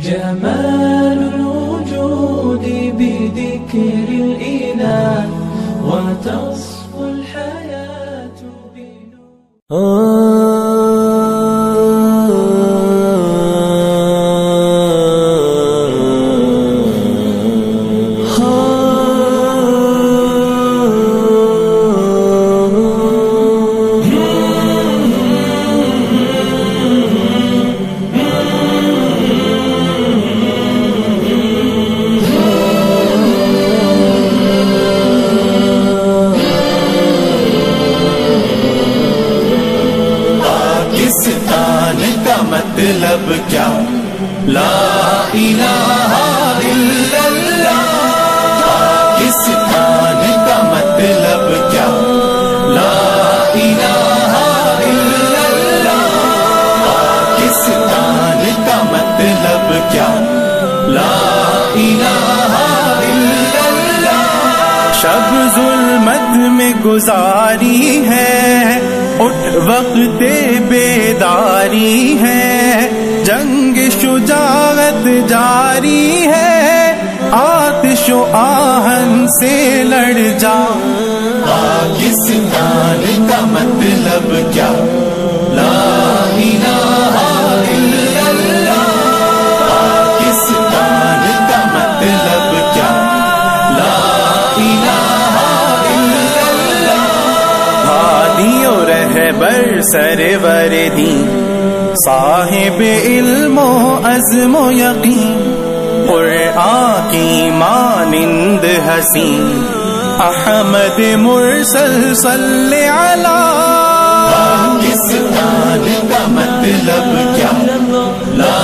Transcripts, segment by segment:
جمال الوجود بذكر الإله وتصفو الحياة بنور. مطلب کیا لا الہ الا اللہ، پاکستان کا مطلب کیا لا الہ الا اللہ، پاکستان کا مطلب کیا لا الہ الا اللہ. شب ظلمت میں گزاری ہے، اٹھ وقت بیداری ہے، جنگ شجاعت جاری ہے، آتش و آہن سے لڑ جا. پاکستان کا مطلب کیا لا الہ الا اللہ، پاکستان کا مطلب کیا لا الہ الا اللہ. ہادی و رہبر سرور دین، صاحب علم و عزم و یقین، قرآن کی مانند حسین، احمد مرسل صلی علی. پاکستان کا مطلب کیا لا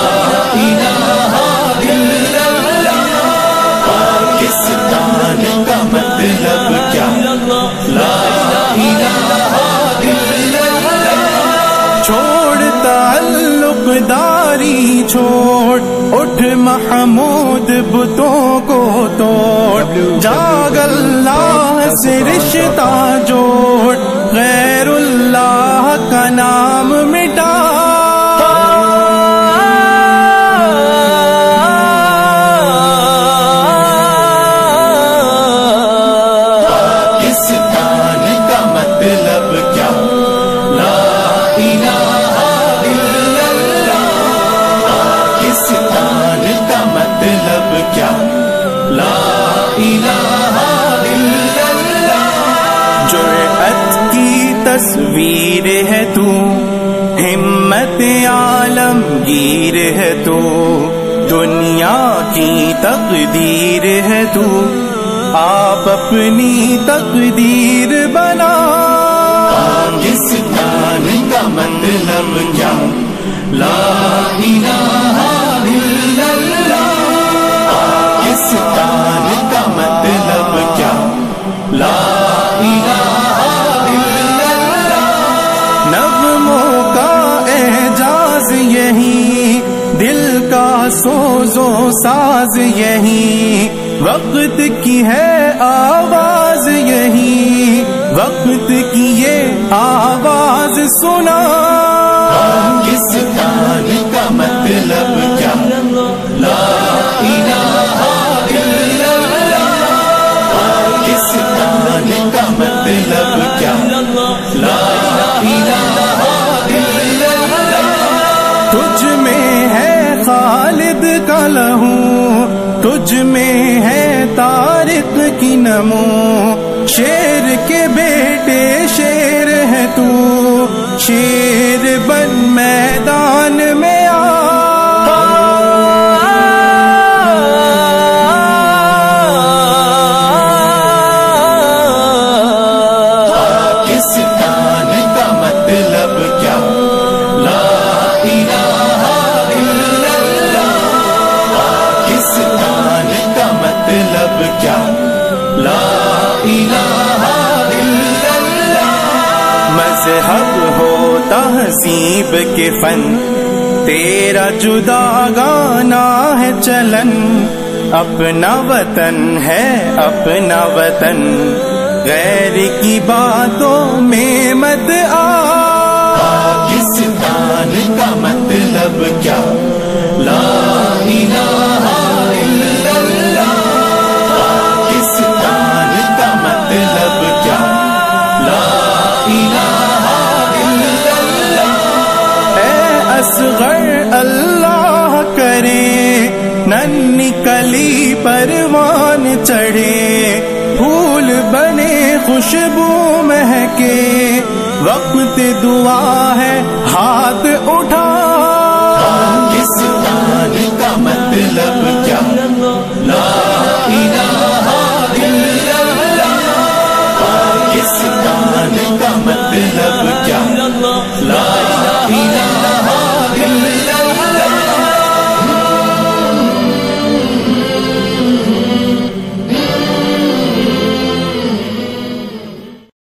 الہ الا اللہ، پاکستان کا مطلب کیا لا الہ الا اللہ. چھوڑ تعلق داری چھوڑ، اٹھ محمود بتوں کو توڑ، جاگ اللہ سے رشتہ جوڑ، غیر اللہ کا نام مٹا. پاکستان کا مطلب کیا لا الہ الا اللہ، پاکستان کا مطلب کیا لا الہ الا اللہ. جرأت کی تصویر ہے تو، ہمت عالمگیر ہے تو، دنیا کی تقدیر ہے تو، آپ اپنی تقدیر بنا. پاکستان کا مطلب کیا لا الہ الا اللہ، پاکستان کا مطلب کیا لا الہ الا اللہ. نغموں کا اعجاز یہی، دل کا سوز و ساز یہی، وقت کی ہے آواز یہی، وقت کی یہ آواز سنا. پاکستان کا مطلب کیا لا الہ الا اللہ، پاکستان کا مطلب کیا لا الہ الا اللہ. تجھ میں ہے خالد کا لہو، تجھ میں ہے طارق کی نمو، شیر کے بیٹے شیر ہے تو، شیر بن میدان میں آ. پاکستان کا مطلب کیا لا الہ الا اللہ، پاکستان کا مطلب کیا لا الہ الا اللہ. مذہب ہو تہذیب کے فن، تیرا جدا گانا ہے چلن، اپنا وطن ہے اپنا وطن، غیر کی باتوں میں مت آ. پاکستان کا مطلب کیا لا الہ اصغر اللہ کرے، ننھی کلی پروان چڑھے، پھول بنے خوشبو مہکے، وقت دعا ہے